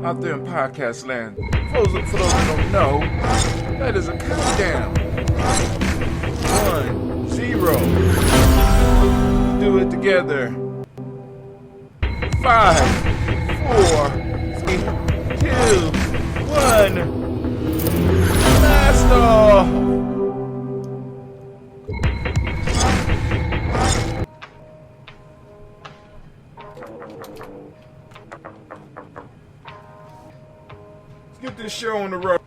Out there in podcast land, for those who don't know, that is a countdown. 1, 0. Do it together. 5, 4, 3, 2, 1. Blast off! Let's get this show on the road.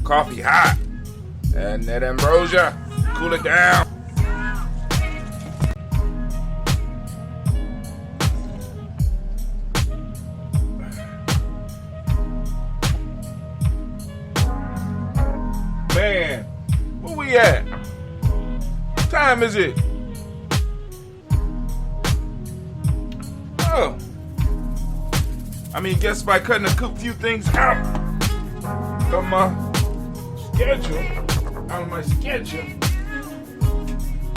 Coffee hot. And that ambrosia, cool it down. Man, where we at? What time is it? Oh. I mean, guess by cutting a few things out. Come on. Schedule, out of my schedule,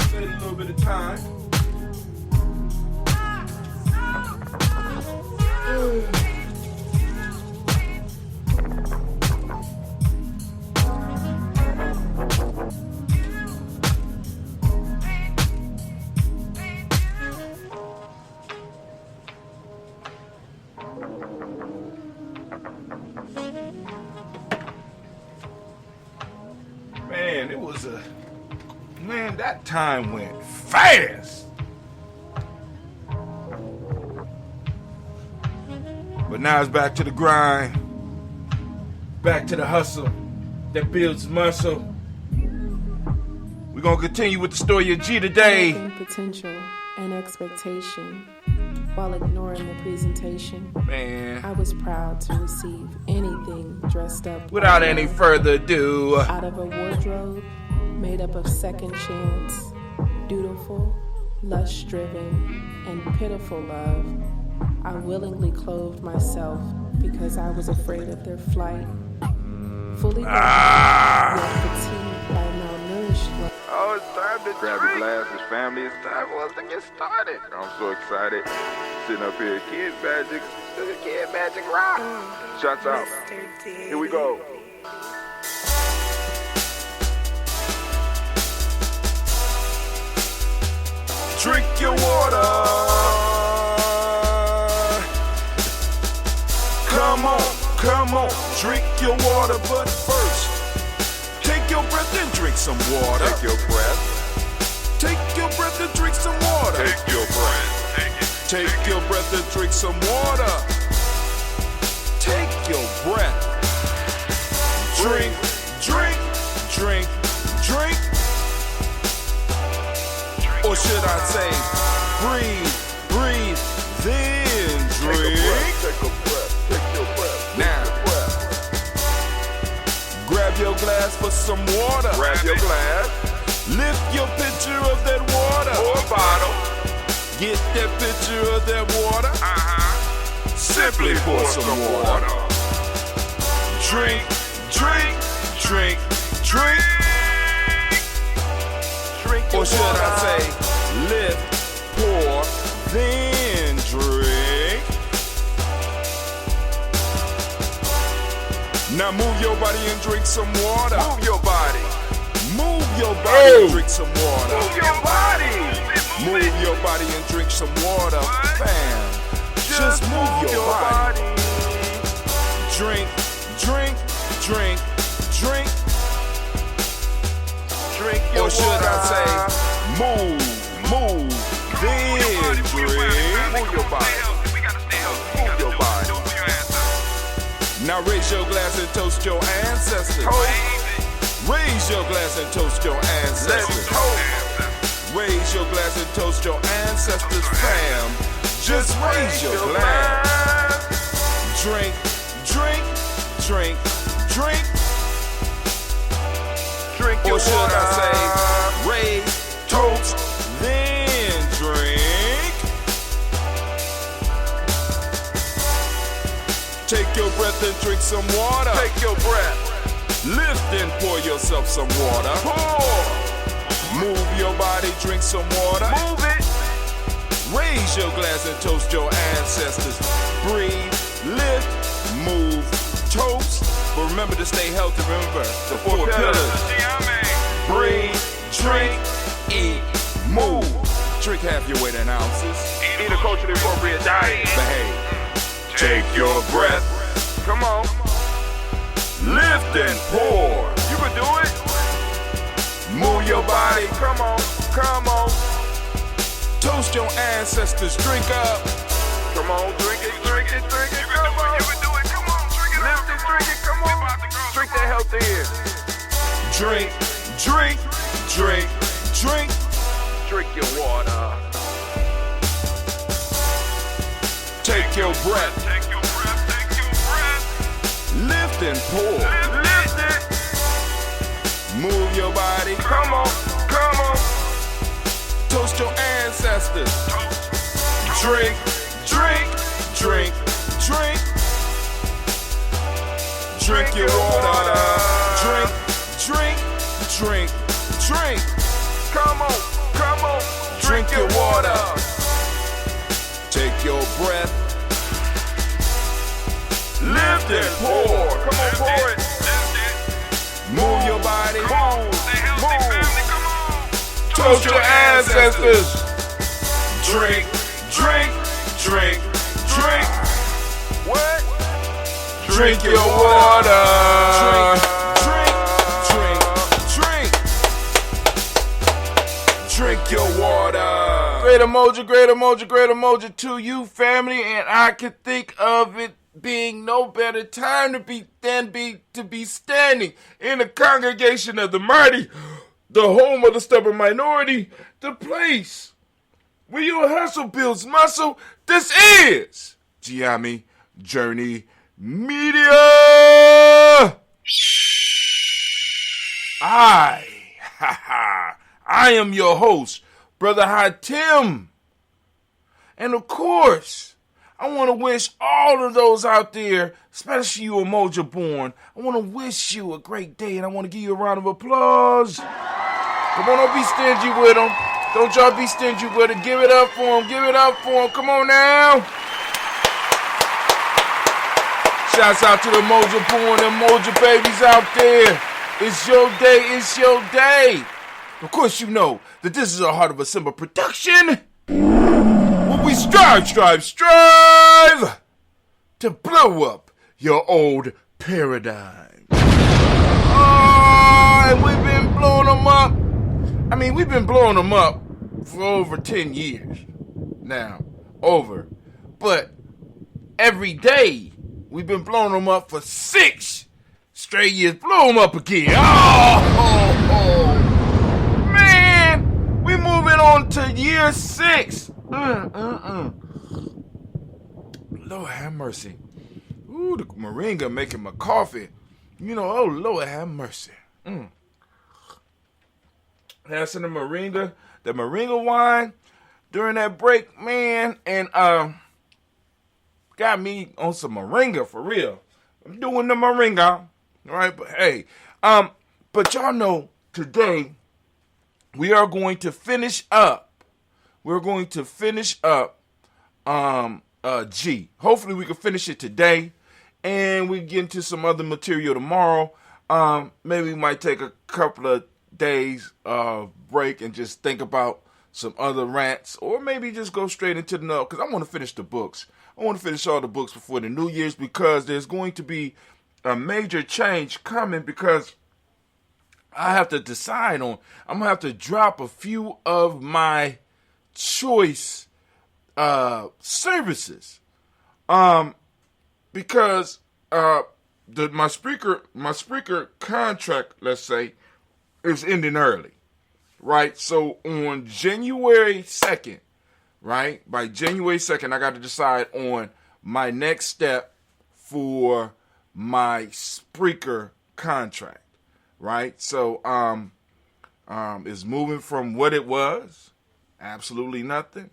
spend a little bit of time. Man, that time went fast. But now it's back to the grind, back to the hustle that builds muscle. We're gonna continue with the story of G today. Potential and expectation while ignoring the presentation. Man, I was proud to receive anything dressed up. Without any further ado, out of a wardrobe made up of second chance, dutiful, lust-driven, and pitiful love, I willingly clothed myself because I was afraid of their flight. Fully yet fatigued by malnourished love. Oh, it's time to grab your glasses, family. It's time for us to get started. I'm so excited. Sitting up here, Kid Magic Rock. Shots out. Here we go. Drink your water. Come on, drink your water, but first, take your breath and drink some water. Take your breath. Take your breath and drink some water. Take your breath. Take your breath and drink some water. Take your breath. Drink. Or should I say, breathe, then drink. Take a breath. Now, grab your glass for some water. Grab your glass. Lift your pitcher of that water. Or bottle. Get that pitcher of that water. Simply pour some water. Drink. Or should I say, lift, pour, then drink. Now move your body and drink some water. Move your body and drink some water. Move your body and drink some water. Bam. Just move your body. Or should I say, move, then drink. Move your body. Move your body. Now raise your glass and toast your ancestors. Raise your glass and toast your ancestors. Raise your glass and toast your ancestors, fam. Just raise your glass. Drink, drink, drink, drink. Drink your or should water. I say, raise, toast, then drink. Take your breath and drink some water. Take your breath. Lift and pour yourself some water. Pour. Move your body, drink some water. Move it. Raise your glass and toast your ancestors. Breathe, lift, move, toast. But remember to stay healthy. Remember the four pillars. Breathe, drink, eat, move. Drink half your weight in ounces. Eat a culturally appropriate diet. Behave. Take your breath. Come on. Lift and pour. You can do it. Move your body. Come on. Come on. Toast your ancestors. Drink up. Come on. Drink it. Drink it. Drink it. Come on. You can do it. Come on. Drink it. Lift it. Drink it. Come on. Drink that health in. Drink, drink, drink, drink. Drink your water. Take your breath. Take your breath. Take your breath. Lift and pour. Lift it. Move your body. Come on. Come on. Toast your ancestors. Drink, drink, drink, drink. Drink your water. Drink, drink, drink, drink. Come on. Come on. Drink your water. Take your breath. Lift and pour. Come on, pour it. Move your body. Move. Toast your ancestors. Drink, drink, drink, drink. What? Drink your water. Drink, drink, drink, drink. Drink your water. Great emoji, great emoji, great emoji to you, family. And I can think of it being no better time to be standing in the congregation of the mighty, the home of the stubborn minority, the place where your hustle builds muscle. This is Gye-Nyame Journey Media. I am your host, Brother Hatim. And of course, I want to wish all of those out there, especially you Umoja born, I want to wish you a great day, and I want to give you a round of applause. Come on, don't be stingy with them. Don't y'all be stingy with it. Give it up for them. Give it up for them. Come on now. Shouts out to the Umoja born and Umoja babies out there. It's your day. It's your day. Of course, you know that this is a Heart of a Simba production. Where we strive to blow up your old paradigm. And we've been blowing them up. I mean, we've been blowing them up for over 10 years now. But every day, we've been blowing them up for 6 straight years. Blow them up again. Man, we moving on to year 6. Lord have mercy. Ooh, the Moringa making my coffee. You know, oh, Lord have mercy. Had some of the Moringa wine during that break, man, and got me on some Moringa for real. I'm doing the Moringa, all right? But hey, but y'all know today we are going to finish up. We're going to finish up G. Hopefully we can finish it today, and we get into some other material tomorrow. Maybe we might take a couple of days break and just think about some other rants, or maybe just go straight into the note, because I want to finish the books. I want to finish all the books before the New Year's, because there's going to be a major change coming, because I have to decide on. I'm gonna have to drop a few of my choice services, because my speaker contract, let's say, is ending early, right? So on January 2nd, right? By January 2nd, I got to decide on my next step for my Spreaker contract, right? So it's moving from what it was, absolutely nothing,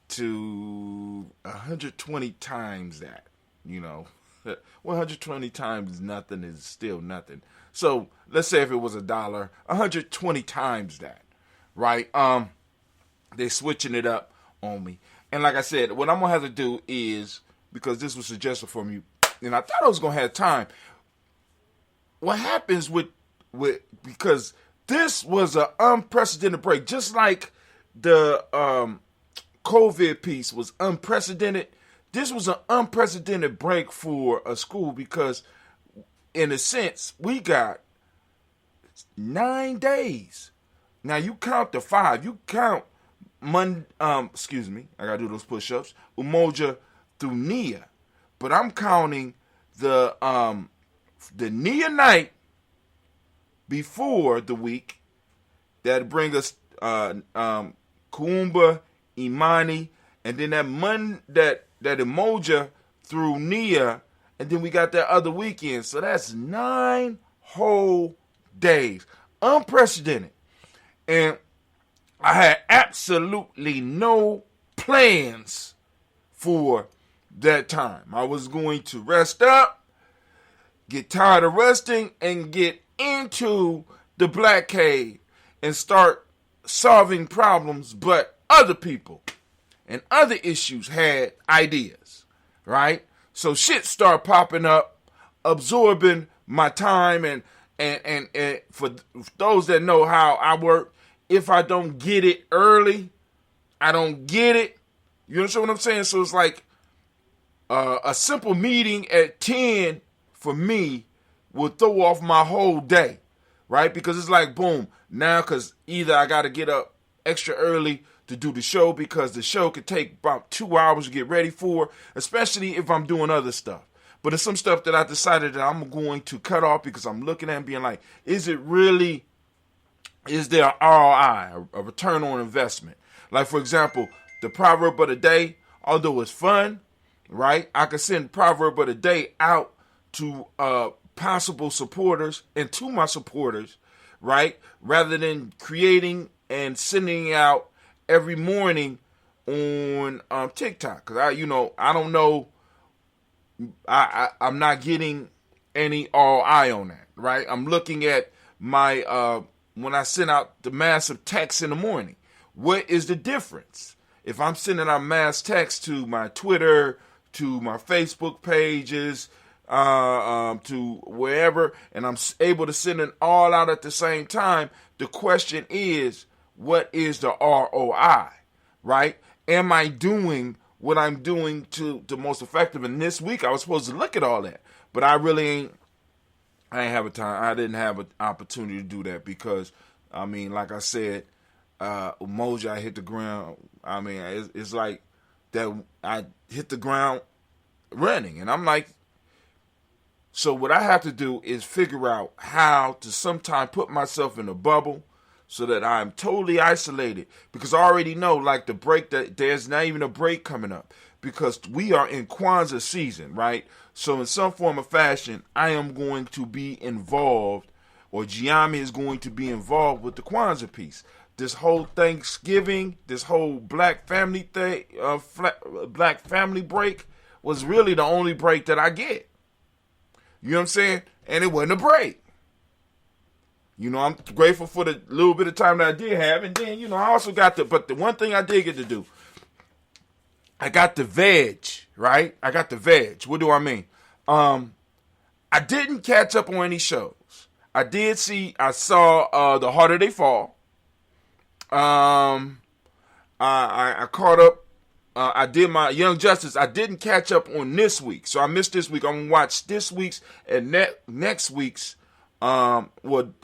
to 120 times that, 120 times nothing is still nothing. So let's say if it was $1, 120 times that, right? They're switching it up on me. And like I said, what I'm going to have to do is, because this was suggested from you, and I thought I was going to have time. What happens because this was an unprecedented break, just like the COVID piece was unprecedented. This was an unprecedented break for a school because, in a sense, we got 9 days. Now you count the 5. You count I gotta do those push-ups. Umoja through Nia, but I'm counting the Nia night before the week that bring us Kuumba, Imani, and then that Umoja through Nia, and then we got that other weekend. So that's 9 whole days, unprecedented, and I had absolutely no plans for that time. I was going to rest up, get tired of resting, and get into the Black Cave and start solving problems. But other people and other issues had ideas, right? So shit started popping up, absorbing my time, and for those that know how I work, if I don't get it early, I don't get it. You understand what I'm saying? So it's like a simple meeting at 10 for me will throw off my whole day, right? Because it's like, boom, now because either I got to get up extra early to do the show because the show could take about 2 hours to get ready for, especially if I'm doing other stuff. But it's some stuff that I decided that I'm going to cut off because I'm looking at it and being like, is there an ROI, a return on investment? Like, for example, the proverb of the day, although it's fun, right? I could send proverb of the day out to possible supporters and to my supporters, right? Rather than creating and sending out every morning on TikTok. Because I don't know, I'm not getting any ROI on that, right? I'm looking at my when I send out the massive text in the morning. What is the difference? If I'm sending out mass text to my Twitter, to my Facebook pages, to wherever, and I'm able to send it all out at the same time, the question is, what is the ROI, right? Am I doing what I'm doing to the most effective? And this week I was supposed to look at all that, but I ain't have a time. I didn't have an opportunity to do that because, I mean, like I said, Umoja, I hit the ground. I mean, it's like that. I hit the ground running, and I'm like, so what I have to do is figure out how to sometime put myself in a bubble so that I'm totally isolated, because I already know, like, the break, that there's not even a break coming up because we are in Kwanzaa season, right? So in some form or fashion, I am going to be involved, or Gye-Nyame is going to be involved with the Kwanzaa piece. This whole Thanksgiving, this whole Black family thing, Black family break was really the only break that I get. You know what I'm saying? And it wasn't a break. I'm grateful for the little bit of time that I did have. And then, I also got but the one thing I did get to do, I got the veg, right? I got the veg. What do I mean? I didn't catch up on any shows. I saw The Harder They Fall. I caught up. I did my Young Justice. I didn't catch up on this week, so I missed this week. I'm gonna watch this week's and next week's Well,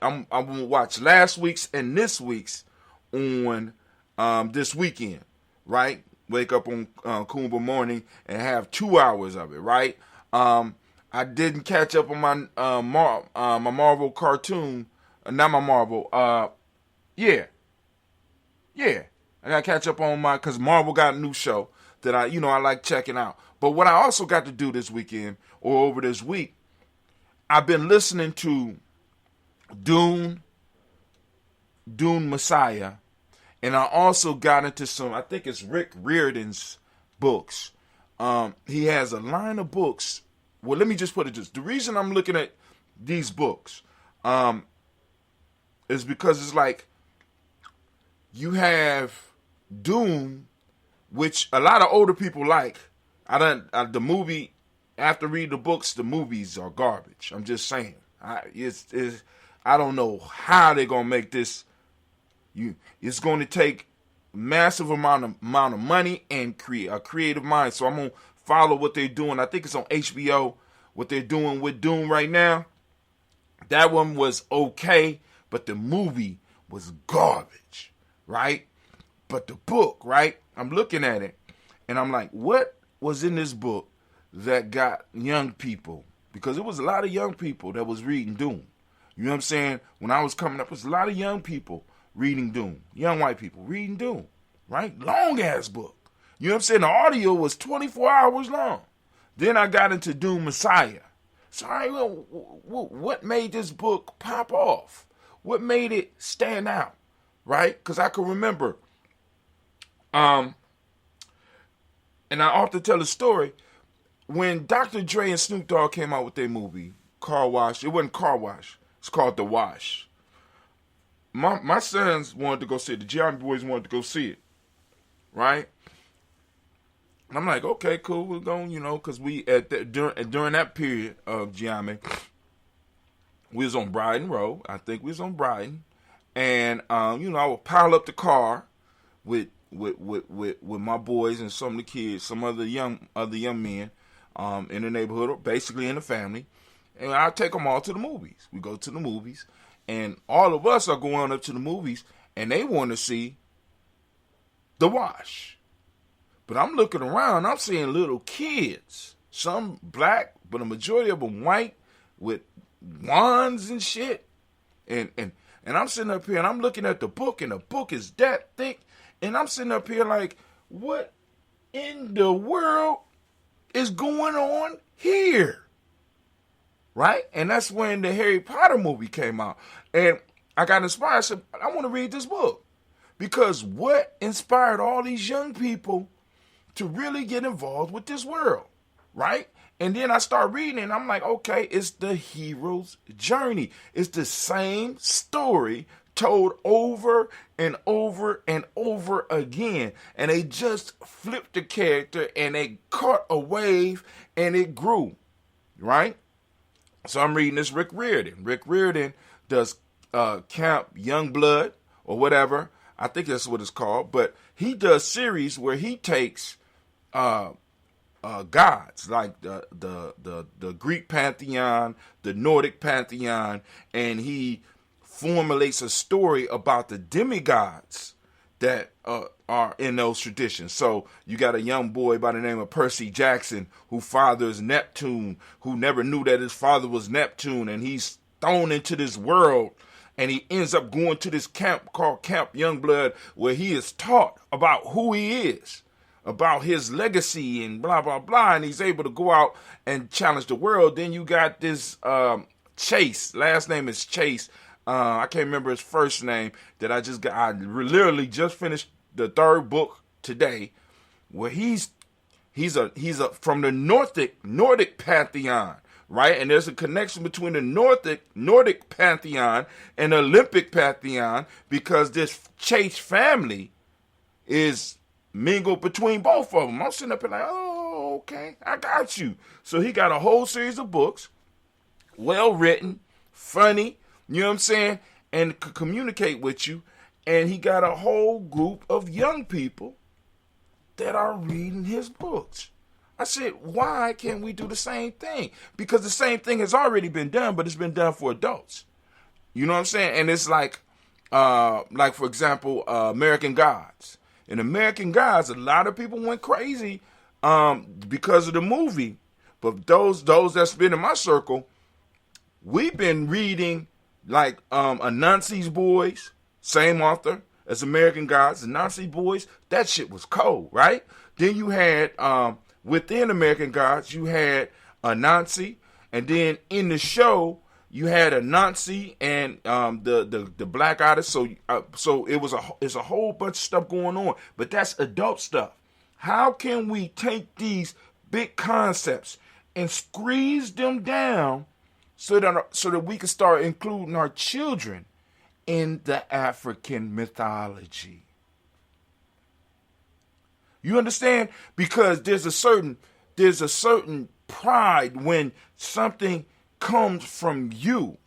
I'm gonna watch last week's and this week's on this weekend, right? Wake up on Kumba morning and have 2 hours of it, right? I didn't catch up on my my Marvel cartoon, not my Marvel. Yeah. I gotta catch up on because Marvel got a new show that I like checking out. But what I also got to do this weekend or over this week, I've been listening to Dune Messiah, and I also got into some, I think it's Rick Riordan's books. He has a line of books. Well, let me just put it this. The reason I'm looking at these books is because it's like you have Dune, which a lot of older people like. The movie, after reading the books, the movies are garbage. I'm just saying. I don't know how they're gonna make this. It's going to take massive amount of money and create a creative mind. So I'm gonna follow what they're doing. I think it's on HBO. What they're doing with Dune right now. That one was okay, but the movie was garbage, right? But the book, right? I'm looking at it, and I'm like, what was in this book that got young people? Because it was a lot of young people that was reading Dune. You know what I'm saying? When I was coming up, it was a lot of young people reading Dune. Young white people reading Dune, right? Long-ass book. You know what I'm saying? The audio was 24 hours long. Then I got into Dune Messiah. So what made this book pop off? What made it stand out, right? Because I can remember, and I often tell the story, when Dr. Dre and Snoop Dogg came out with their movie, Car Wash, it wasn't Car Wash, it's called The Wash. My sons wanted to go see it, the Gye-Nyame boys wanted to go see it, right? And I'm like, okay, cool, we're going, because we, during that period of Gye-Nyame, we was on Brighton Road. I think we was on Brighton. And, I would pile up the car with my boys and some of the kids, some other young men in the neighborhood, or basically in the family. And I'd take them all to the movies. We go to the movies. And all of us are going up to the movies, and they want to see The Wash. But I'm looking around, I'm seeing little kids, some black, but a majority of them white, with wands and shit. And I'm sitting up here, and I'm looking at the book, and the book is that thick. And I'm sitting up here like, what in the world is going on here? Right? And that's when the Harry Potter movie came out. And I got inspired. I said, I want to read this book. Because what inspired all these young people to really get involved with this world? Right? And then I start reading and I'm like, okay, it's the hero's journey. It's the same story told over and over and over again. And they just flipped the character and they caught a wave and it grew. Right? So I'm reading this Rick Riordan. Rick Riordan does Camp Youngblood or whatever. I think that's what it's called. But he does series where he takes gods like the Greek pantheon, the Nordic pantheon, and he formulates a story about the demigods that are in those traditions. So you got a young boy by the name of Percy Jackson who fathers Neptune, who never knew that his father was Neptune, and he's thrown into this world, and he ends up going to this camp called Camp Youngblood, where he is taught about who he is, about his legacy and blah, blah, blah, and he's able to go out and challenge the world. Then you got this Chase, last name is Chase, I can't remember his first name, that I literally just finished the third book today, where he's from the Nordic pantheon, right? And there's a connection between the Nordic pantheon and the Olympic pantheon, because this Chase family is mingled between both of them. I'm sitting up here like, oh, okay, I got you. So he got a whole series of books, well written, funny, you know what I'm saying, and could communicate with you. And he got a whole group of young people that are reading his books. I said, why can't we do the same thing? Because the same thing has already been done, but it's been done for adults. You know what I'm saying? And it's like for example, American Gods. In American Gods, a lot of people went crazy because of the movie. But those that's been in my circle, we've been reading like Anansi's Boys, same author as American Gods. Anansi Boys, that shit was cold, right? Then you had within American Gods, you had Anansi, and then in the show you had Anansi and the black artist. So it's a whole bunch of stuff going on, but that's adult stuff. How can we take these big concepts and squeeze them down so that we can start including our children in the African mythology? You understand? Because there's a certain pride when something comes from you.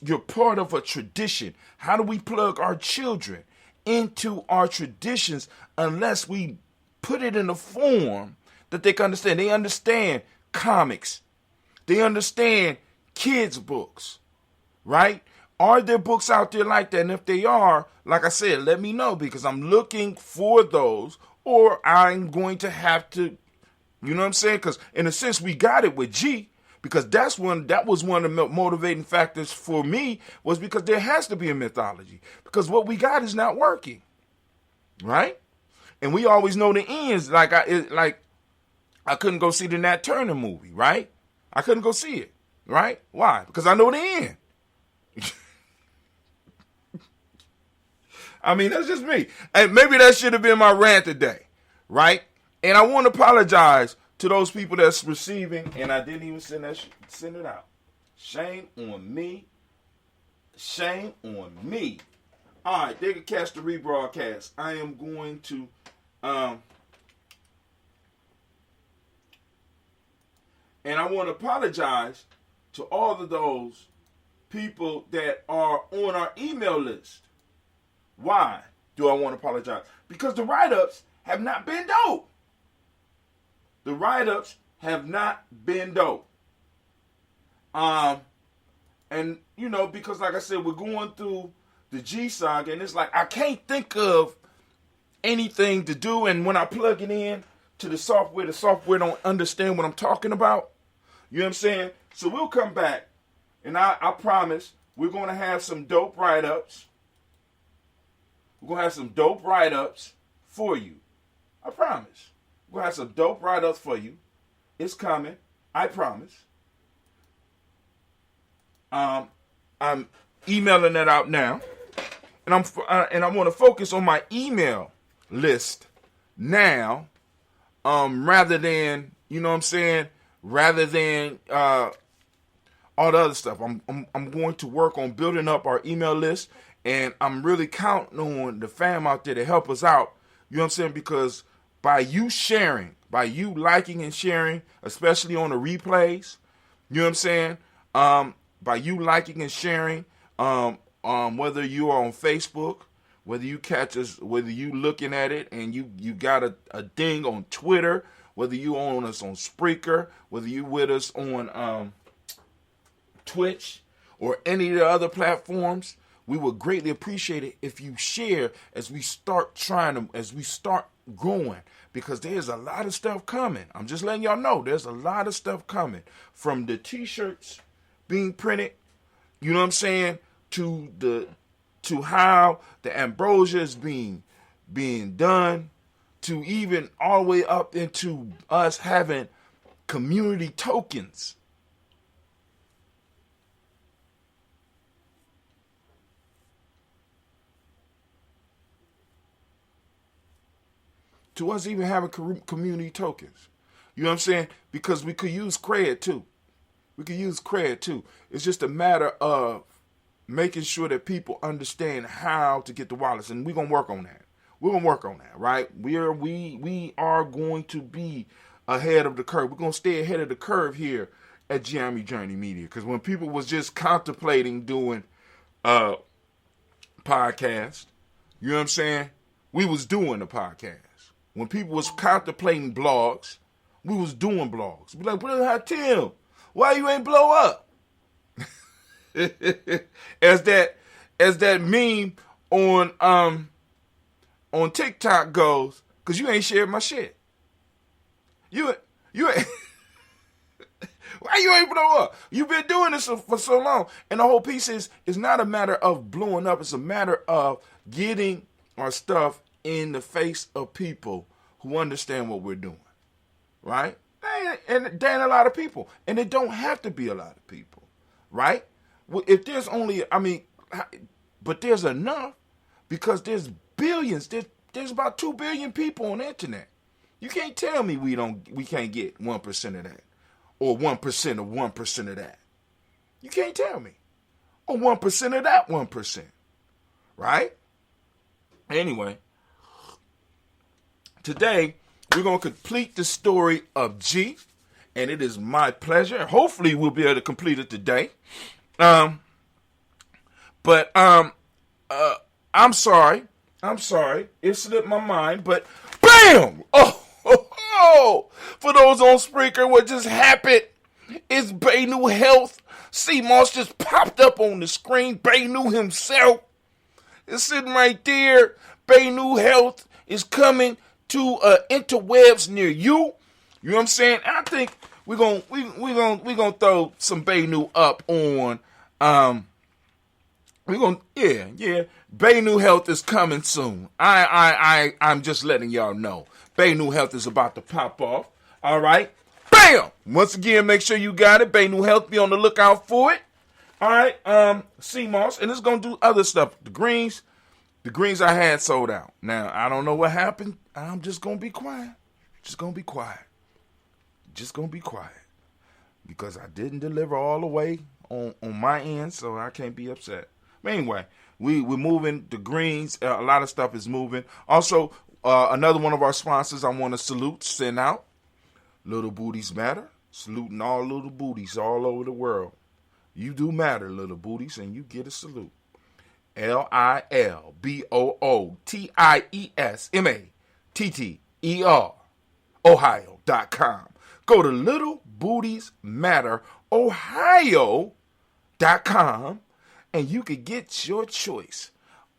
You're part of a tradition. How do we plug our children into our traditions unless we put it in a form that they can understand? They understand comics. They understand kids' books, right? Are there books out there like that? And if they are, like I said, let me know, because I'm looking for those, or I'm going to have to, you know what I'm saying? Because in a sense, we got it with G, because that was one of the motivating factors for me, was because there has to be a mythology, because what we got is not working, right? And we always know the ends. I couldn't go see the Nat Turner movie, right? I couldn't go see it, right? Why? Because I know the end. I mean, that's just me. And maybe that should have been my rant today, right? And I want to apologize to those people that's receiving, and I didn't even send it out. Shame on me. Shame on me. All right, they can catch the rebroadcast. I am going to, and I want to apologize to all of those people that are on our email list. Why do I want to apologize? Because the write-ups have not been dope. The write-ups have not been dope. And, you know, because like I said, we're going through the G saga, and it's like I can't think of anything to do, and when I plug it in to the software don't understand what I'm talking about. You know what I'm saying? So we'll come back, and I promise we're going to have some dope write-ups. We're going to have some dope write-ups for you. I promise. We're going to have some dope write-ups for you. It's coming. I promise. I'm emailing that out now. And I want to focus on my email list now, rather than, you know what I'm saying, rather than all the other stuff. I'm going to work on building up our email list, and I'm really counting on the fam out there to help us out. You know what I'm saying? Because by you sharing, by you liking and sharing, especially on the replays, you know what I'm saying? By you liking and sharing, whether you are on Facebook, whether you catch us, whether you looking at it and you got a ding on Twitter, whether you own us on Spreaker, whether you with us on Twitch or any of the other platforms, we would greatly appreciate it if you share as we start growing, because there's a lot of stuff coming. I'm just letting y'all know there's a lot of stuff coming, from the t-shirts being printed, you know what I'm saying, to how the ambrosia is being done, to even all the way up into us having community tokens. To us even having community tokens. You know what I'm saying? Because we could use credit too. It's just a matter of making sure that people understand how to get the wallets. And we're going to work on that. Right? We are going to be ahead of the curve. We're going to stay ahead of the curve here at Gye-Nyame Journey Media. Because when people was just contemplating doing podcast, you know what I'm saying? We was doing the podcast. When people was contemplating blogs, we was doing blogs. Be like, brother, Tim, why you ain't blow up? as that meme on TikTok goes, because you ain't shared my shit. You ain't. Why you ain't blow up? You've been doing this for so long. And the whole piece is, it's not a matter of blowing up. It's a matter of getting our stuff in the face of people who understand what we're doing. Right? And there ain't a lot of people. And it don't have to be a lot of people. Right? Well, if there's only, but there's enough, because there's billions. There's about 2 billion people on the internet. You can't tell me we can't get 1% of that. Or 1% of 1% of that. You can't tell me. Or 1% of that 1%. Right? Anyway, today we're going to complete the story of G. And it is my pleasure. Hopefully we'll be able to complete it today. But I'm sorry. It slipped my mind. But bam! Oh, for those on Spreaker, what just happened is Baynou Health. C-Moss just popped up on the screen. Baynou himself is sitting right there. Baynou Health is coming to interwebs near you. You know what I'm saying? I think we're gonna throw some Baynou up on Baynou Health is coming soon. I'm just letting y'all know. Baynou Health is about to pop off. All right. Bam! Once again, make sure you got it. Baynou Health, be on the lookout for it. All right. C-Moss, and it's going to do other stuff. The greens I had sold out. Now, I don't know what happened. I'm just going to be quiet. Just going to be quiet. Because I didn't deliver all the way on my end, so I can't be upset. But anyway, we're moving. The greens, a lot of stuff is moving. Also, another one of our sponsors I want to send out. Little Booties Matter. Saluting all little booties all over the world. You do matter, little booties, and you get a salute. LilBoottiesMatter, Ohio.com. Go to littlebootiesmatterohio.com and you can get your choice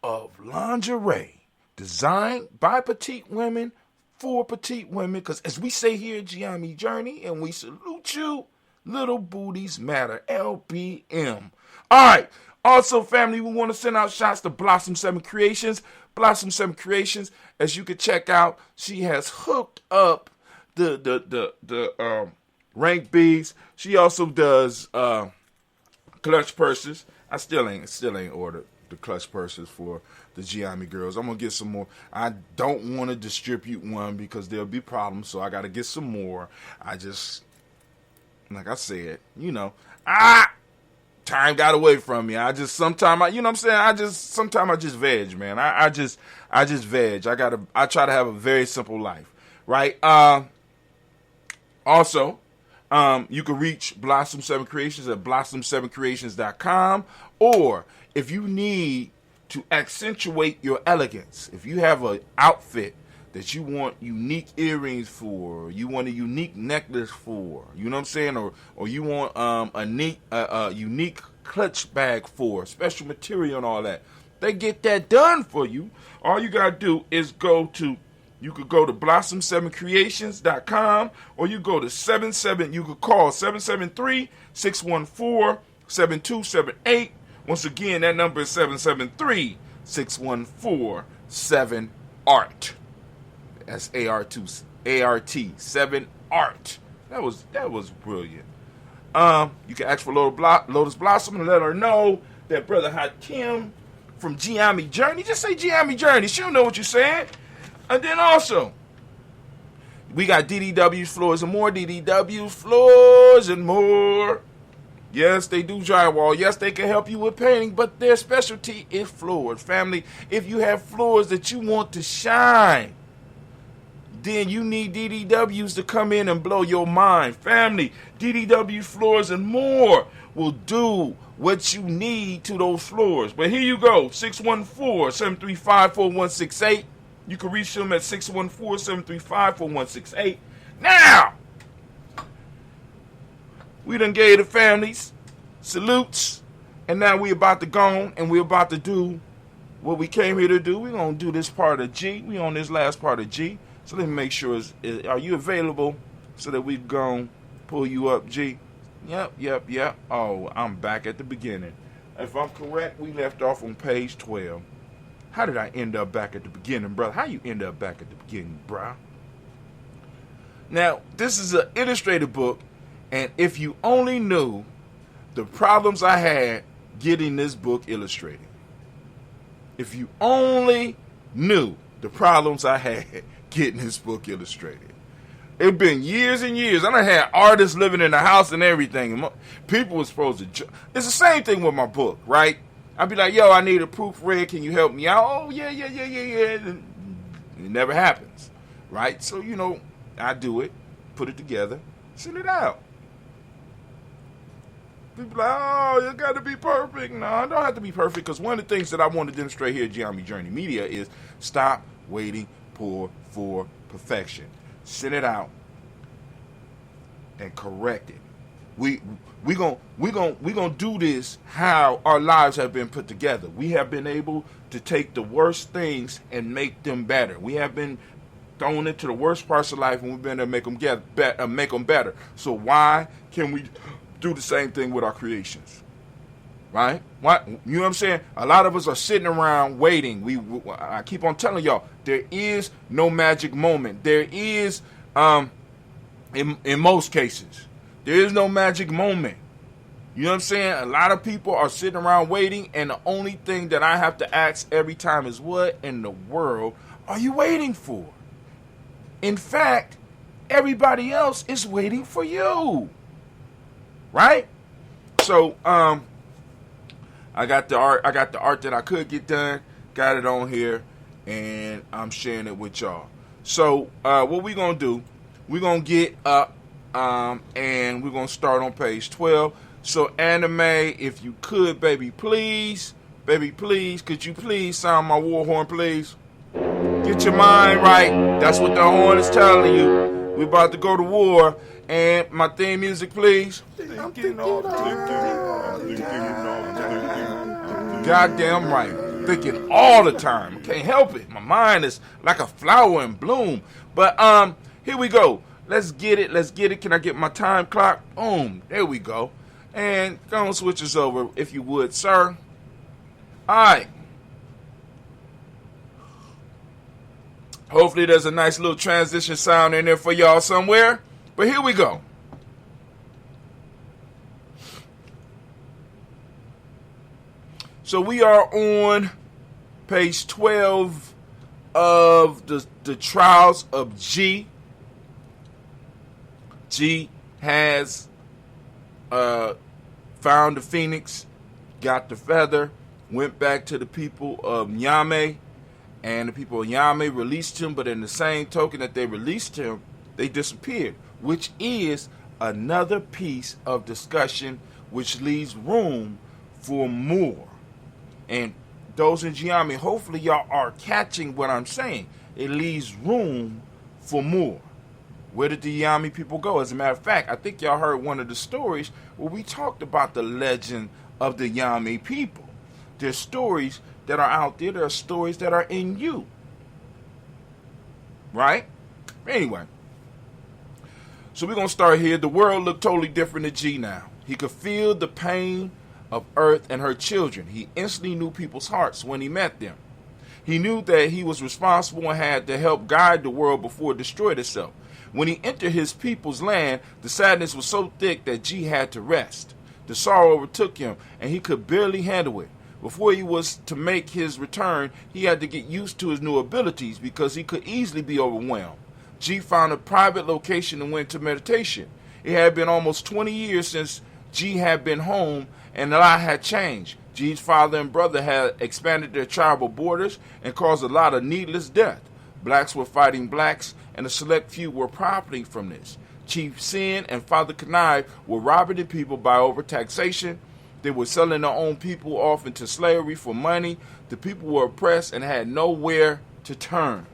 of lingerie designed by petite women for petite women. Because as we say here at Gye-Nyame Journey, and we salute you, Little Booties Matter, LBM. All right. Also, family, we want to send out shots to Blossom 7 Creations. Blossom 7 Creations, as you can check out, she has hooked up the rank beads. She also does clutch purses. I still ain't ordered the clutch purses for the Gye-Nyame girls. I'm gonna get some more. I don't want to distribute one because there'll be problems, so I gotta get some more. I just, like I said, time got away from me. I just sometimes I just veg, man. I just veg. I try to have a very simple life, right? Also, you can reach Blossom 7 Creations at blossom7creations.com, or if you need to accentuate your elegance, if you have an outfit that you want unique earrings for, you want a unique necklace for, you know what I'm saying, or you want a unique clutch bag for, special material and all that, they get that done for you. All you gotta do is you could go to blossom7creations.com, or you go to you could call 773-614-7278. Once again, that number is 773-614-7ART. That's ART, 7ART. That was brilliant. You can ask for Lotus Blossom and let her know that Brother Hakim from Gye-Nyame Journey. Just say Gye-Nyame Journey. She'll know what you're saying. And then also, we got DDW's Floors and More. DDW's Floors and More. Yes, they do drywall. Yes, they can help you with painting, but their specialty is floors. Family, if you have floors that you want to shine, then you need DDW's to come in and blow your mind. Family, DDW's Floors and More will do what you need to those floors. But here you go, 614-735-4168. You can reach them at 614-735-4168. Now, we done gave the families salutes. And now we about to go and we about to do what we came here to do. We're going to do this part of G. We on this last part of G. So let me make sure, are you available so that we going to pull you up, G? Yep. Oh, I'm back at the beginning. If I'm correct, we left off on page 12. How did I end up back at the beginning, brother? How you end up back at the beginning, bruh? Now, this is an illustrated book, and if you only knew the problems I had getting this book illustrated. If you only knew the problems I had getting this book illustrated. It's been years and years. I done had artists living in the house and everything. People were supposed to... It's the same thing with my book, right? I'd be like, yo, I need a proofread. Can you help me out? Oh, yeah. It never happens, right? So, I do it, put it together, send it out. People like, oh, you got to be perfect. No, I don't have to be perfect, because one of the things that I want to demonstrate here at Gye-Nyame Journey Media is stop waiting for perfection. Send it out and correct it. We gonna do this how our lives have been put together. We have been able to take the worst things and make them better. We have been thrown into the worst parts of life, and we've been able to make them better. So why can we do the same thing with our creations? Right? What, you know what I'm saying? A lot of us are sitting around waiting. I keep on telling y'all, there is no magic moment. There is, in most cases, there is no magic moment. You know what I'm saying? A lot of people are sitting around waiting, and the only thing that I have to ask every time is, what in the world are you waiting for? In fact, everybody else is waiting for you. Right? So, I got the art that I could get done, got it on here, and I'm sharing it with y'all. So, what we gonna do, we're gonna get up, and we're gonna start on page 12. So, Anime, if you could, baby, please, could you please sound my war horn, please? Get your mind right. That's what the horn is telling you. We're about to go to war. And my theme music, please. Goddamn right. Thinking all the time. Can't help it. My mind is like a flower in bloom. But here we go. Let's get it. Can I get my time clock? Boom. There we go. And go and switch us over, if you would, sir. All right. Hopefully there's a nice little transition sound in there for y'all somewhere. But here we go. So we are on page 12 of the Trials of G. G has found the phoenix, got the feather, went back to the people of Nyame, and the people of Nyame released him, but in the same token that they released him, they disappeared, which is another piece of discussion which leaves room for more. And those in Gye-Nyame, hopefully y'all are catching what I'm saying. It leaves room for more. Where did the Gye-Nyame people go? As a matter of fact, I think y'all heard one of the stories where we talked about the legend of the Gye-Nyame people. There's stories that are out there. There are stories that are in you. Right? Anyway. So we're going to start here. The world looked totally different to G now. He could feel the pain of Earth and her children. He instantly knew people's hearts when he met them. He knew that he was responsible and had to help guide the world before it destroyed itself. When he entered his people's land, the sadness was so thick that G had to rest. The sorrow overtook him, and he could barely handle it. Before he was to make his return, he had to get used to his new abilities because he could easily be overwhelmed. G found a private location and went to meditation. It had been almost 20 years since G had been home, and a lot had changed. G's father and brother had expanded their tribal borders and caused a lot of needless death. Blacks were fighting blacks, and a select few were profiting from this. Chief Sin and Father Connive were robbing the people by overtaxation. They were selling their own people off into slavery for money. The people were oppressed and had nowhere to turn.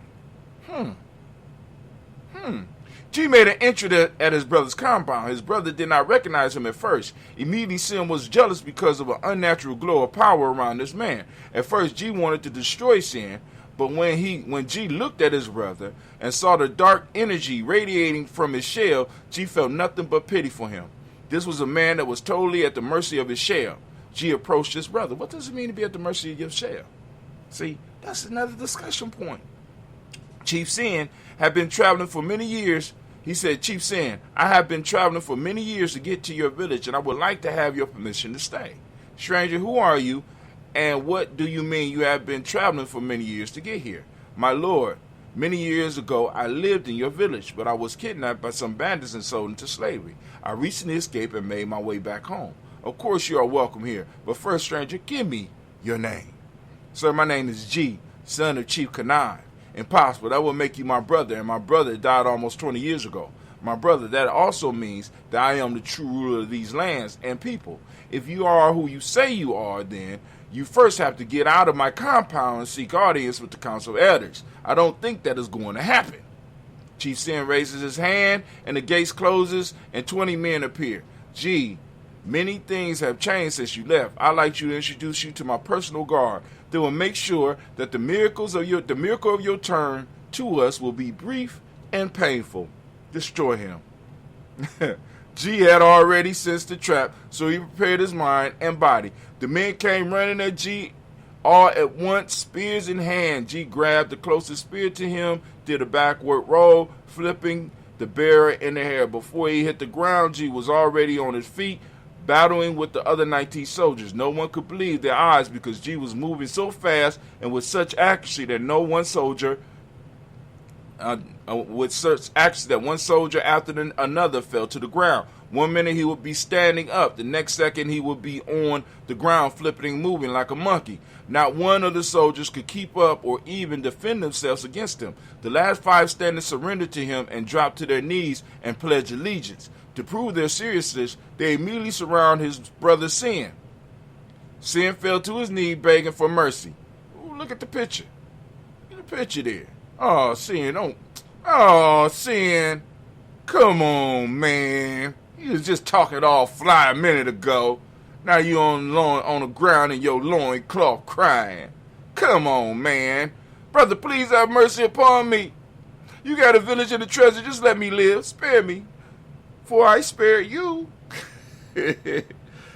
G made an entry at his brother's compound. His brother did not recognize him at first. Immediately, Sin was jealous because of an unnatural glow of power around this man. At first, G wanted to destroy Sin, but when G looked at his brother and saw the dark energy radiating from his shell, G felt nothing but pity for him. This was a man that was totally at the mercy of his shell. G approached his brother. What does it mean to be at the mercy of your shell? See, that's another discussion point. Chief Sin had been traveling for many years. He said, Chief Sin, I have been traveling for many years to get to your village, and I would like to have your permission to stay. Stranger, who are you, and what do you mean you have been traveling for many years to get here? My lord, many years ago I lived in your village, but I was kidnapped by some bandits and sold into slavery. I recently escaped and made my way back home. Of course you are welcome here, but first, stranger, give me your name. Sir, my name is G, son of Chief Gye-Nyame. Impossible. That will make you my brother, and my brother died almost 20 years ago. My brother, that also means that I am the true ruler of these lands and people. If you are who you say you are, then you first have to get out of my compound and seek audience with the council of elders. I don't think that is going to happen. Chief Sin raises his hand, and the gates closes, and 20 men appear. Gee, many things have changed since you left. I'd like to introduce you to my personal guard. They will make sure that the miracle of your turn to us will be brief and painful. Destroy him. G had already sensed the trap, so he prepared his mind and body. The men came running at G all at once, spears in hand. G grabbed the closest spear to him, did a backward roll, flipping the bearer in the hair. Before he hit the ground, G was already on his feet, battling with the other 19 soldiers. No one could believe their eyes because G was moving so fast and with such accuracy that one soldier after another fell to the ground. 1 minute he would be standing up, the next second he would be on the ground flipping and moving like a monkey. Not one of the soldiers could keep up or even defend themselves against him. The last 5 standing surrendered to him and dropped to their knees and pledged allegiance. To prove their seriousness, they immediately surround his brother Sin. Sin fell to his knee begging for mercy. Ooh, look at the picture. Look at the picture there. Oh, Sin, don't. Oh, Sin. Come on, man. You was just talking all fly a minute ago. Now you on the ground in your loincloth crying. Come on, man. Brother, please have mercy upon me. You got a village and a treasure. Just let me live. Spare me. For I spared you.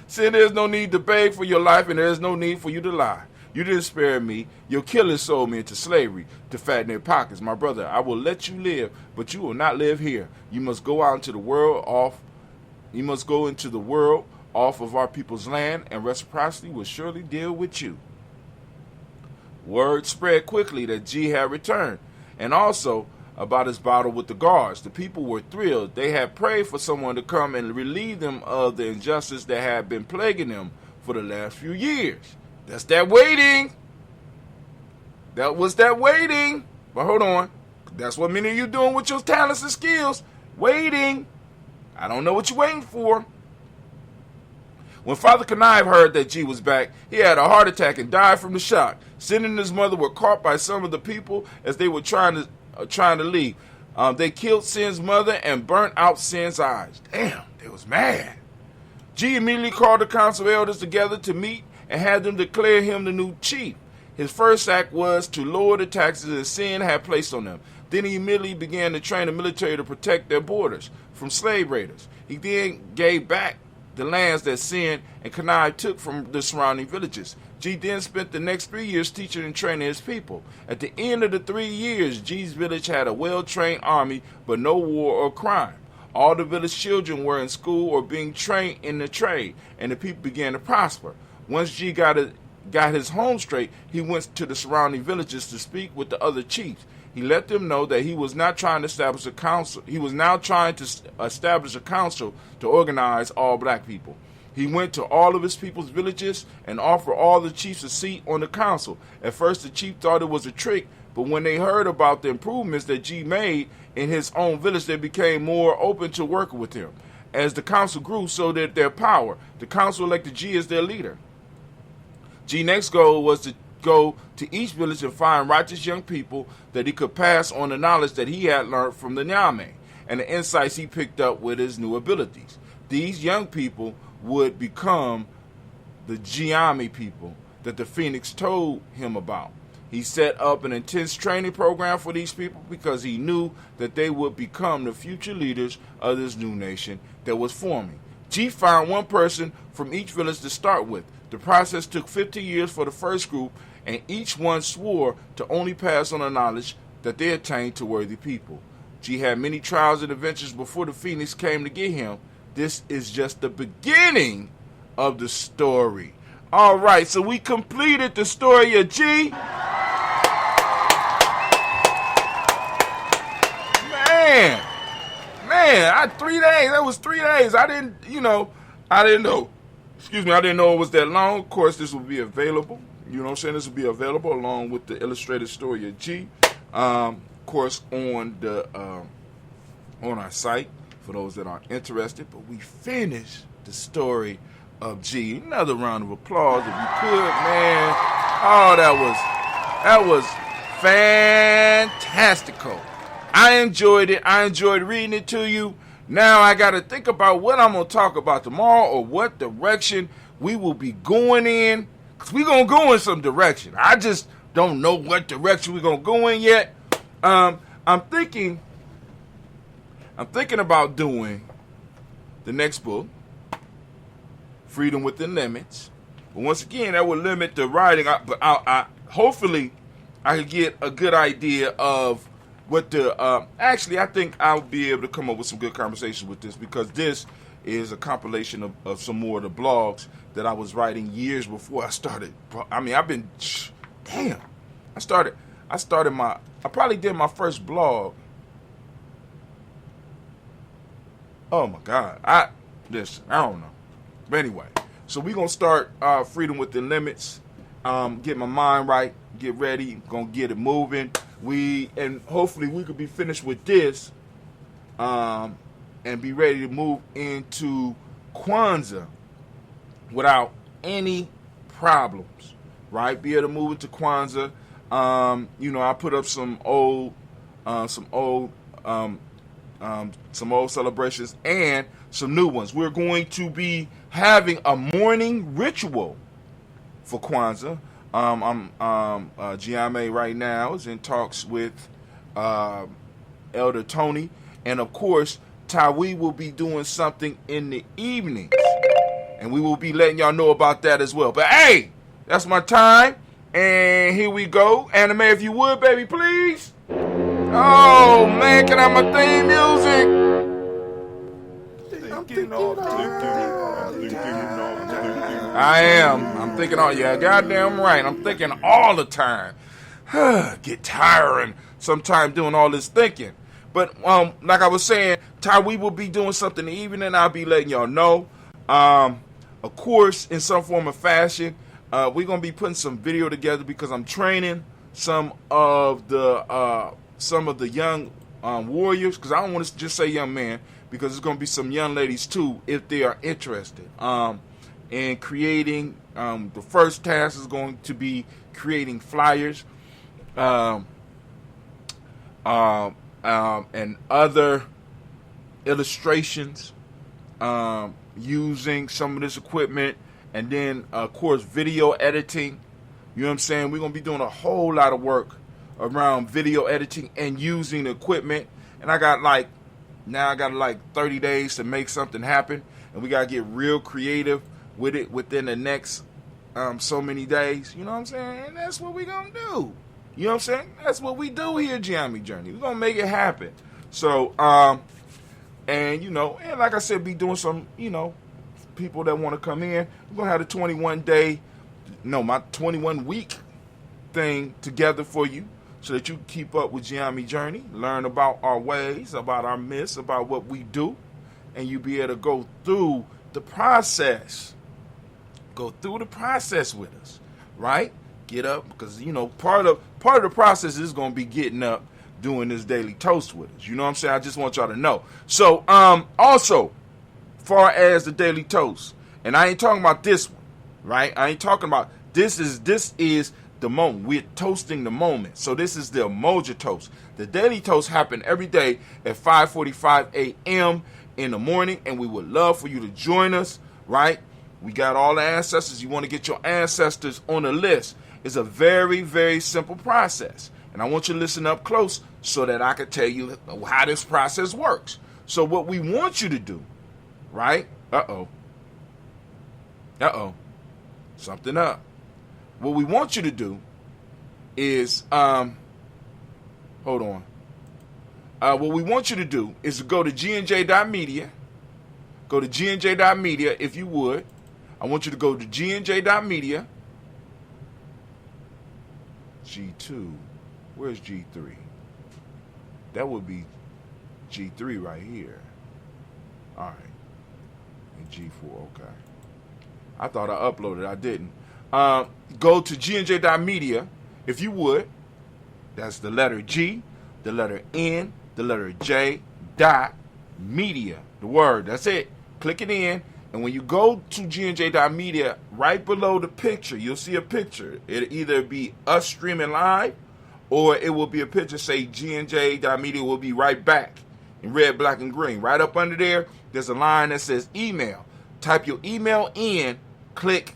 Sin, there's no need to beg for your life, and there's no need for you to lie. You didn't spare me. Your killers sold me into slavery to fatten their pockets. My brother, I will let you live, but you will not live here. You must go out into the world off. You must go into the world off of our people's land, and reciprocity will surely deal with you. Word spread quickly that G had returned, and also about his battle with the guards. The people were thrilled. They had prayed for someone to come and relieve them of the injustice that had been plaguing them for the last few years. That's that waiting. That was that waiting. But hold on. That's what many of you doing with your talents and skills. Waiting. I don't know what you're waiting for. When Father Gye-Nyame heard that G was back, he had a heart attack and died from the shock. Sin and his mother were caught by some of the people as they were trying to leave. They killed Sin's mother and burnt out Sin's eyes. Damn, they was mad. G immediately called the council elders together to meet and had them declare him the new chief. His first act was to lower the taxes that Sin had placed on them. Then he immediately began to train the military to protect their borders from slave raiders. He then gave back the lands that Sin and Gye-Nyame took from the surrounding villages. G then spent the next 3 years teaching and training his people. At the end of the 3 years, G's village had a well-trained army, but no war or crime. All the village children were in school or being trained in the trade, and the people began to prosper. Once G got his home straight, he went to the surrounding villages to speak with the other chiefs. He let them know that he was not trying to establish a council. He was now trying to establish a council to organize all black people. He went to all of his people's villages and offered all the chiefs a seat on the council. At first, the chief thought it was a trick, but when they heard about the improvements that G made in his own village, they became more open to working with him. As the council grew, so did their power. The council elected G as their leader. G's next goal was to go to each village and find righteous young people that he could pass on the knowledge that he had learned from the Nyame. and the insights he picked up with his new abilities. These young people would become the Gye-Nyame people that the Phoenix told him about. He set up an intense training program for these people because he knew that they would become the future leaders of this new nation that was forming. G found one person from each village to start with. The process took 50 years for the first group, and each one swore to only pass on the knowledge that they attained to worthy people. G had many trials and adventures before the Phoenix came to get him. This is just the beginning of the story. All right, so we completed the story of G. Man, 3 days. That was 3 days. I didn't know. Excuse me, I didn't know it was that long. Of course, this will be available. You know what I'm saying? This will be available along with the illustrated story of G. Of course, on our site for those that are interested. But we finished the story of G. Another round of applause if you could, man. Oh, that was fantastical. I enjoyed it. I enjoyed reading it to you. Now I got to think about what I'm going to talk about tomorrow or what direction we will be going in. Because we're going to go in some direction. I just don't know what direction we're going to go in yet. I'm thinking about doing the next book, Freedom Within Limits. But once again, that will limit the writing. But hopefully I could get a good idea of what actually, I think I'll be able to come up with some good conversations with this, because this is a compilation of some more of the blogs that I was writing years before I started. I mean, I probably did my first blog. Oh my God. I don't know. But anyway, so we're going to start Freedom Within Limits. Get my mind right, get ready, going to get it moving. And hopefully we could be finished with this and be ready to move into Kwanzaa without any problems, right? Be able to move into Kwanzaa. I put up some old celebrations and some new ones. We're going to be having a morning ritual for Kwanzaa. Gye-Nyame right now is in talks with Elder Tony, and of course Tawi will be doing something in the evenings, and we will be letting y'all know about that as well. But hey, that's my time, and here we go. Anime, if you would, baby, please. Oh man, can I have my theme music? I'm thinking all, yeah, goddamn right. I'm thinking all the time. Get tiring sometime doing all this thinking. But like I was saying, we will be doing something in the evening. I'll be letting y'all know. Of course, in some form or fashion, we're gonna be putting some video together because I'm training some of the young warriors. Because I don't want to just say young men, because there's gonna be some young ladies too if they are interested. In creating, the first task is going to be creating flyers and other illustrations using some of this equipment, and then of course video editing. You know what I'm saying? We're going to be doing a whole lot of work around video editing and using the equipment, and I got like 30 days to make something happen, and we got to get real creative with it within the next so many days. You know what I'm saying? And that's what we're going to do. You know what I'm saying? That's what we do here at Gye-Nyame Journey. We're going to make it happen. So, and like I said, be doing some, people that want to come in. We're going to have the 21-week thing together for you so that you can keep up with Gye-Nyame Journey, learn about our ways, about our myths, about what we do, and you be able to go through the process. Go through the process with us, right? Get up, because part of the process is going to be getting up, doing this daily toast with us. You know what I'm saying? I just want y'all to know. So, also, far as the daily toast, and I ain't talking about this one, right? I ain't talking about this is the moment. We're toasting the moment. So this is the Umoja Toast. The Daily Toast happen every day at 5:45 a.m. in the morning, and we would love for you to join us, right? We got all the ancestors. You want to get your ancestors on the list. It's a very, very simple process. And I want you to listen up close so that I can tell you how this process works. So what we want you to do, right? Something up. What we want you to do is, hold on. What we want you to do is to go to gnj.media. Go to gnj.media if you would. I want you to go to gnj.media. G2. Where's G3? That would be G3 right here. All right. And G4, okay. I thought I uploaded. I didn't. Go to gnj.media if you would. That's the letter G, the letter N, the letter J, dot, media. The word. That's it. Click it in. And when you go to gnj.media, right below the picture, you'll see a picture. It'll either be us streaming live, or it will be a picture, say gnj.media will be right back in red, black, and green. Right up under there, there's a line that says email. Type your email in, click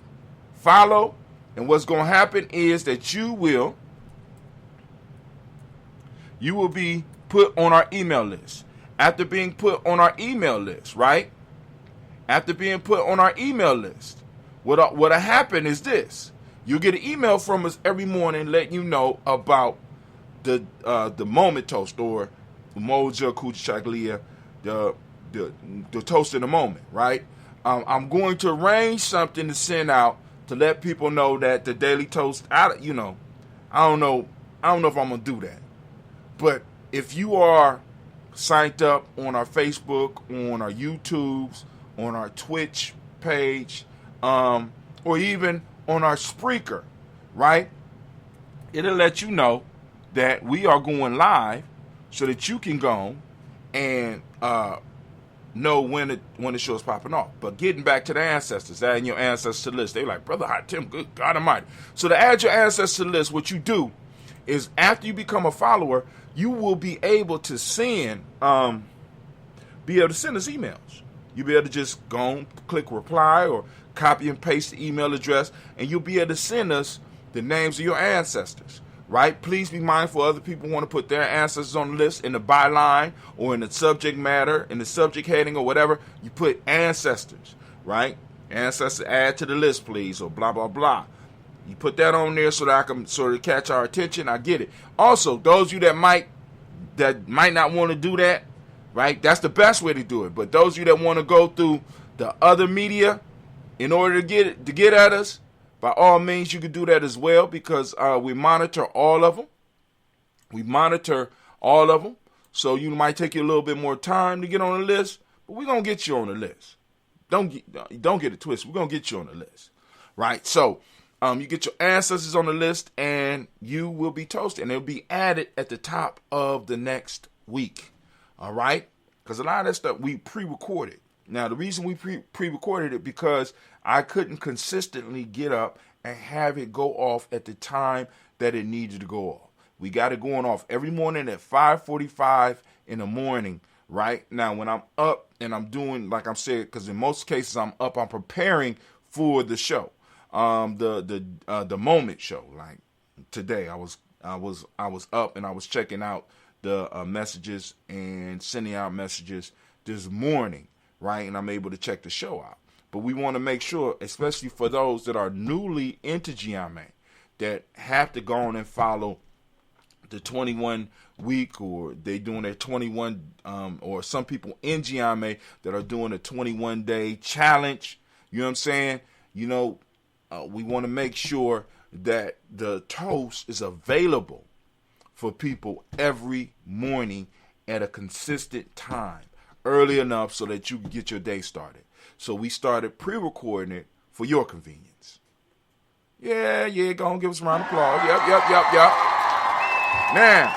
follow, and what's going to happen is that you will be put on our email list. After being put on our email list, right? After being put on our email list, what'll happen is this. You'll get an email from us every morning letting you know about the moment toast, or Umoja Kuchaglia, the toast in the moment, right? I'm going to arrange something to send out to let people know that the Daily Toast, I don't know if I'm gonna do that. But if you are signed up on our Facebook, on our YouTubes, on our Twitch page, or even on our Spreaker, right? It'll let you know that we are going live so that you can go and know when the show is popping off. But getting back to the ancestors, adding your ancestors to the list. They're like, Brother Hot Tim, good God Almighty. So to add your ancestors to the list, what you do is after you become a follower, you will be able to send us emails. You'll be able to just go and click reply or copy and paste the email address, and you'll be able to send us the names of your ancestors, right? Please be mindful other people want to put their ancestors on the list in the byline or in the subject matter, in the subject heading or whatever. You put ancestors, right? Ancestors add to the list, please, or blah, blah, blah. You put that on there so that I can sort of catch our attention. I get it. Also, those of you that might not want to do that, right? That's the best way to do it. But those of you that want to go through the other media in order to get at us, by all means, you can do that as well, because we monitor all of them. So you might take you a little bit more time to get on the list, but we're going to get you on the list. Don't get it twisted. We're going to get you on the list, right? So you get your ancestors on the list, and you will be toasted, and it'll be added at the top of the next week. All right? Because a lot of that stuff we pre-recorded. Now, the reason we pre-recorded it because I couldn't consistently get up and have it go off at the time that it needed to go off. We got it going off every morning at 5:45 in the morning, right? Now, when I'm up and I'm doing, like I'm saying, because in most cases I'm up, I'm preparing for the show, the moment show. Like today, I was up and I was checking out the messages and sending out messages this morning, right? And I'm able to check the show out. But we want to make sure, especially for those that are newly into Gye-Nyame, that have to go on and follow the 21 week, or they doing their 21, or some people in Gye-Nyame that are doing a 21-day challenge. You know what I'm saying? You know, we want to make sure that the toast is available for people every morning at a consistent time, early enough so that you can get your day started. So we started pre-recording it for your convenience. Yeah, go on, give us a round of applause. Yep. Now,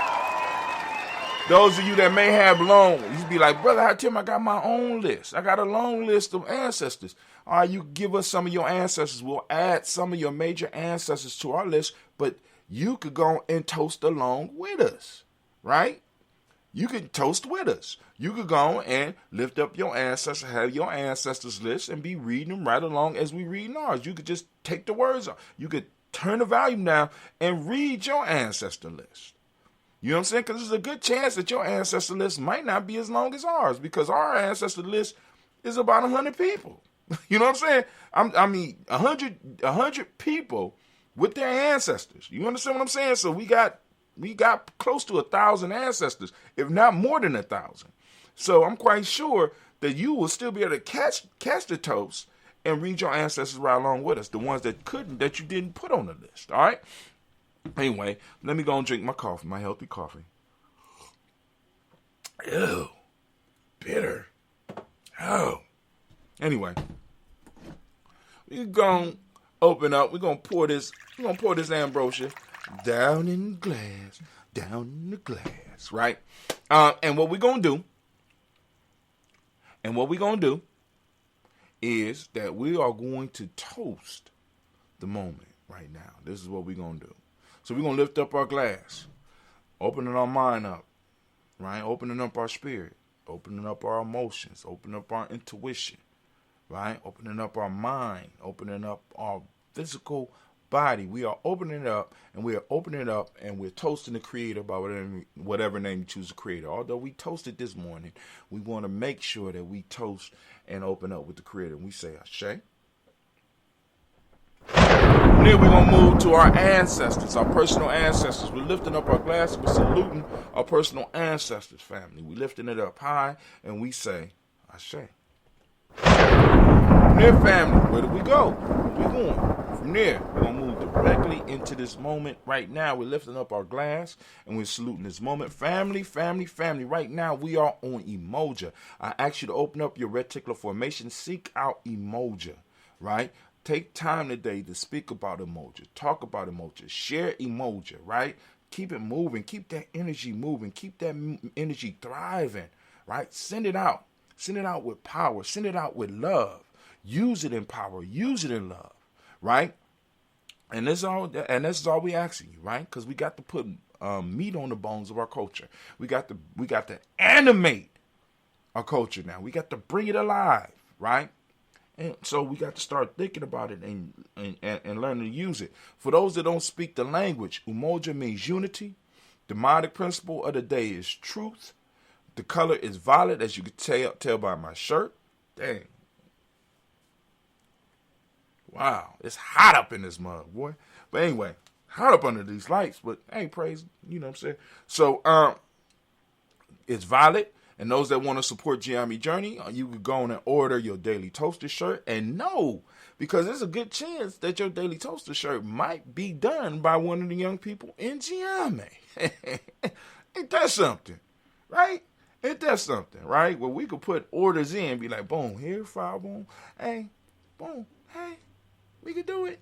Those of you that may have long, you be like, brother, how Tim, I got my own list. I got a long list of ancestors. All right, you give us some of your ancestors. We'll add some of your major ancestors to our list, but you could go and toast along with us, right? You could toast with us. You could go and lift up your ancestors, have your ancestors list, and be reading them right along as we read ours. You could just take the words off. You could turn the volume down and read your ancestor list. You know what I'm saying? Because there's a good chance that your ancestor list might not be as long as ours, because our ancestor list is about 100 people. You know what I'm saying? I mean, 100 people with their ancestors. You understand what I'm saying? So we got close to 1,000 ancestors, if not more than 1,000. So I'm quite sure that you will still be able to catch the toast and read your ancestors right along with us, the ones that couldn't, that you didn't put on the list. All right. Anyway, let me go and drink my coffee, my healthy coffee. Ew, bitter. Oh. Anyway, we're gonna open up. We're gonna pour this ambrosia down in the glass, right? And what we're gonna do is that we are going to toast the moment right now. This is what we're gonna do. So we're gonna lift up our glass, opening our mind up, right? Opening up our spirit, opening up our emotions, opening up our intuition, right? Opening up our mind, opening up our physical body. We are opening it up, and we are opening it up, and we're toasting the Creator by whatever name you choose to Creator. Although we toasted this morning, we want to make sure that we toast and open up with the Creator. And we say, Ashe. And then we're going to move to our ancestors, our personal ancestors. We're lifting up our glass. We're saluting our personal ancestors, family. We're lifting it up high, and we say, Ashe. From there, family, where do we go? Where we going? From there, we're going to move directly into this moment right now. We're lifting up our glass, and we're saluting this moment. Family. Right now, we are on Umoja. I ask you to open up your reticular formation. Seek out Umoja, right? Take time today to speak about Umoja, talk about Umoja, share Umoja, right? Keep it moving, keep that energy moving, keep that energy thriving, right? Send it out with power, send it out with love. Use it in power, use it in love, right? And this is all we asking you, right? Because we got to put meat on the bones of our culture. We got to animate our culture now. We got to bring it alive, right? And so we got to start thinking about it and learning to use it. For those that don't speak the language, Umoja means unity. The demonic principle of the day is truth. The color is violet, as you can tell by my shirt. Dang. Wow, it's hot up in this mug, boy. But anyway, hot up under these lights. But hey, praise, you know what I'm saying? So it's violet. And those that want to support Gye-Nyame Journey, you can go on and order your Daily Toaster shirt. And know, because there's a good chance that your Daily Toaster shirt might be done by one of the young people in Gye-Nyame. Ain't that something, right? Ain't that something, right? Where we could put orders in, be like, boom, here, file, boom, hey, boom, hey, we could do it.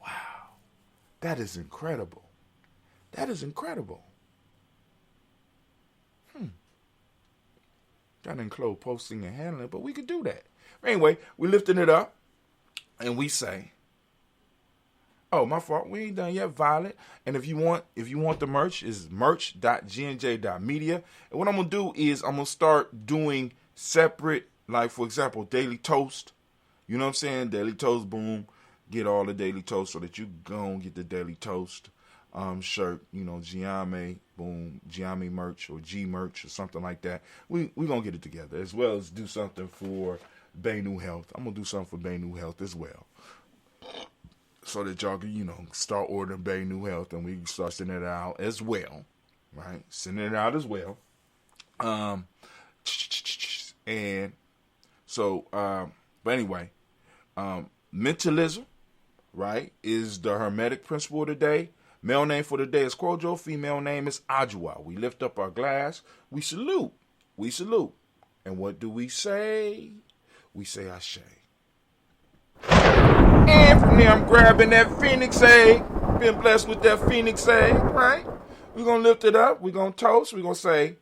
Wow, that is incredible. That is incredible. Got to include posting and handling, but we could do that. Anyway, we're lifting it up, and we say, oh, my fault, we ain't done yet, Violet. And if you want the merch, it's merch.gnj.media. And what I'm going to do is I'm going to start doing separate, like, for example, Daily Toast. You know what I'm saying? Daily Toast, boom. Get all the Daily Toast so that you go and get the Daily Toast shirt, you know, Gye-Nyame, boom, Gye-Nyame merch or G merch or something like that. We gonna get it together, as well as do something for Bay New Health. I'm gonna do something for Bay New Health as well, so that y'all can, you know, start ordering Bay New Health, and we can start sending it out as well, right? Sending it out as well. And so, but anyway, mentalism, right, is the Hermetic principle of the day. Male name for the day is Kojo. Female name is Ajua. We lift up our glass. We salute. We salute. And what do we say? We say Ashe. And from there, I'm grabbing that Phoenix egg. Been blessed with that Phoenix egg, right? We're going to lift it up. We're going to toast. We're going to say,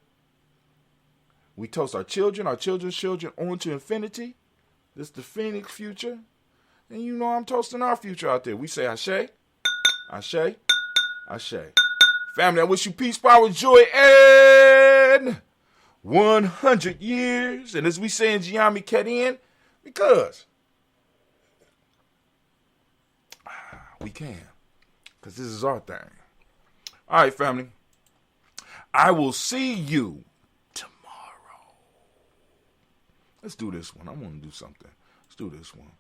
we toast our children's children on to infinity. This is the Phoenix future. And you know I'm toasting our future out there. We say Ashe, Ashe, Ashe. Family, I wish you peace, power, joy, and 100 years. And as we say in Gye-Nyame, cat in, because we can. Because this is our thing. All right, family. I will see you tomorrow. Let's do this one. I want to do something. Let's do this one.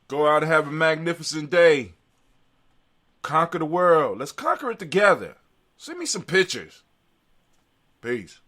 Go out and have a magnificent day. Conquer the world. Let's conquer it together. Send me some pictures. Peace.